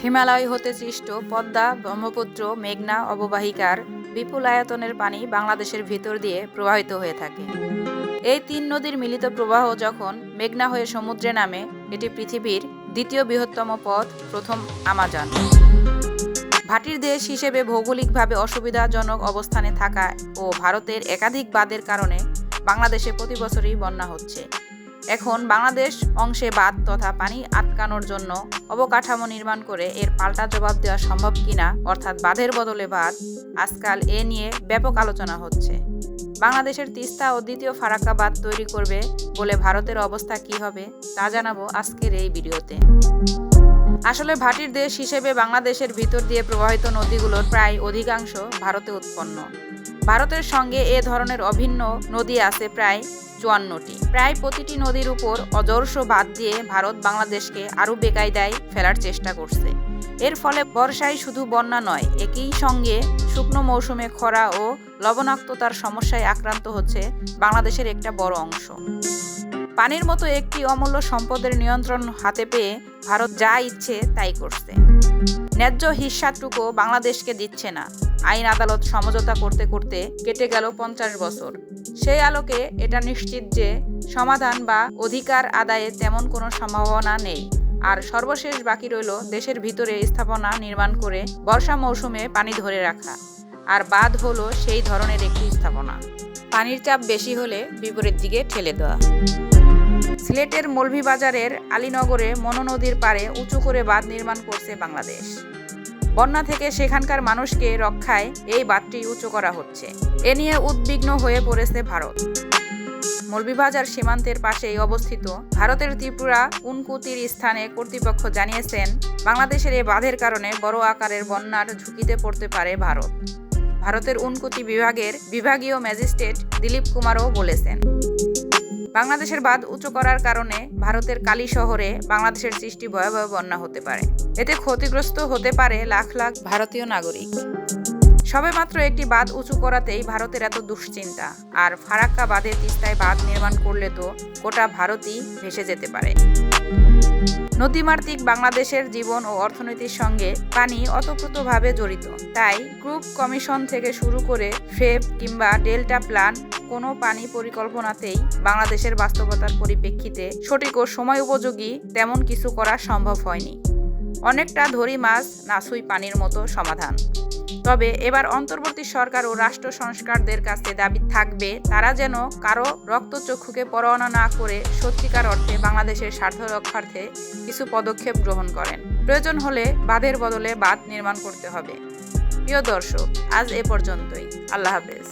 হিমালয় হতে সৃষ্ট পদ্মা, ব্রহ্মপুত্র, মেঘনা অববাহিকার বিপুল আয়তনের পানি বাংলাদেশের ভিতর দিয়ে প্রবাহিত হয়ে থাকে। এই তিন নদীর মিলিত প্রবাহ যখন মেঘনা হয়ে সমুদ্রে নামে, এটি পৃথিবীর দ্বিতীয় বৃহত্তম পথ, প্রথম আমাজন। ভাটির দেশ হিসেবে ভৌগোলিকভাবে অসুবিধাজনক অবস্থানে থাকা ও ভারতের একাধিক বাঁধের কারণে বাংলাদেশে প্রতি বছরই বন্যা হচ্ছে। এখন বাংলাদেশ অংশে বাঁধ তথা পানি আটকানোর জন্য অবকাঠামো নির্মাণ করে এর পাল্টা জবাব দেওয়া সম্ভব কিনা, অর্থাৎ বাঁধের বদলে বাঁধ, আজকাল এ নিয়ে ব্যাপক আলোচনা হচ্ছে। বাংলাদেশের তিস্তা ও দ্বিতীয় ফারাক্কা বাঁধ তৈরি করবে বলে ভারতের অবস্থা কি হবে তা জানাবো আজকের এই ভিডিওতে। আসলে ভাটির দেশ হিসেবে বাংলাদেশের ভিতর দিয়ে প্রবাহিত নদীগুলোর প্রায় অধিকাংশ ভারতে উৎপন্ন। ভারতের সঙ্গে এ ধরনের অভিন্ন নদী আছে প্রায় 54টি। প্রায় প্রতিটি নদীর উপর অজস্র বাঁধ দিয়ে ভারত বাংলাদেশকে আরও বেকায়দায় ফেলার চেষ্টা করছে। এর ফলে বর্ষায় শুধু বন্যা নয়, একই সঙ্গে শুকনো মৌসুমে খরা ও লবণাক্ততার সমস্যায় আক্রান্ত হচ্ছে বাংলাদেশের একটা বড় অংশ। পানির মতো একটি অমূল্য সম্পদের নিয়ন্ত্রণ হাতে পেয়ে ভারত যা ইচ্ছে তাই করছে। ন্যায্য হিস্সাটুকু বাংলাদেশকে দিচ্ছে না। আইন আদালত সমঝোতা করতে করতে কেটে গেল 50 বছর। সেই আলোকে এটা নিশ্চিত যে সমাধান বা অধিকার আদায়ে তেমন কোনো সম্ভাবনা নেই। আর সর্বশেষ বাকি রইল দেশের ভিতরে স্থাপনা নির্মাণ করে বর্ষা মৌসুমে পানি ধরে রাখা। আর বাঁধ হলো সেই ধরনের একটি স্থাপনা। পানির চাপ বেশি হলে বিপরীত দিকে ঠেলে দেওয়া। সিলেটের মৌলভীবাজারের আলীনগরে মনো নদীর পাড়ে উঁচু করে বাঁধ নির্মাণ করছে বাংলাদেশ। বন্যা থেকে সেখানকার মানুষকে রক্ষায় এই বাঁধটি উঁচু করা হচ্ছে। এ নিয়ে উদ্বিগ্ন হয়ে পড়েছে ভারত। মৌলভীবাজার সীমান্তের পাশেই অবস্থিত ভারতের ত্রিপুরা উনকুতির স্থানে কর্তৃপক্ষ জানিয়েছেন, বাংলাদেশের এই বাঁধের কারণে বড় আকারের বন্যার ঝুঁকিতে পড়তে পারে ভারত। ভারতের উনকুতি বিভাগের বিভাগীয় ম্যাজিস্ট্রেট দিলীপ কুমারও বলেছেন, বাংলাদেশের বাঁধ উঁচু করার কারণে ভারতের কালী শহরে বাংলাদেশের সৃষ্টি ভয়াবহ বন্যা হতে পারে। এতে ক্ষতিগ্রস্ত হতে পারে লাখ লাখ ভারতীয় নাগরিক। সবেমাত্র একটি বাঁধ উঁচু করাতেই ভারতের এত দুশ্চিন্তা। আর ফারাক্কা বাঁধে তিস্তায় বাঁধ নির্মাণ করলে তো গোটা ভারতই ভেসে যেতে পারে। নদীমাতৃক বাংলাদেশের জীবন ও অর্থনীতির সঙ্গে পানি ওতপ্রোতভাবে জড়িত। তাই গ্রুপ কমিশন থেকে শুরু করে ফেব কিংবা ডেল্টা প্ল্যান, কোনো পানি পরিকল্পনাতেই বাংলাদেশের বাস্তবতার পরিপ্রেক্ষিতে সঠিক ও সময় উপযোগী তেমন কিছু করা সম্ভব হয়নি। অনেকটা ধরি মাছ নাছুই পানির মতো সমাধান। তবে এবার অন্তর্বর্তী সরকার ও রাষ্ট্র সংস্কারদের কাছে দাবি থাকবে, তারা যেন কারো রক্তচক্ষুকে পরোয়ানা না করে সত্যিকার অর্থে বাংলাদেশের স্বার্থ রক্ষার্থে কিছু পদক্ষেপ গ্রহণ করেন। প্রয়োজন হলে বাঁধের বদলে বাঁধ নির্মাণ করতে হবে। প্রিয় দর্শক, আজ এ পর্যন্তই। আল্লাহ হাফেজ।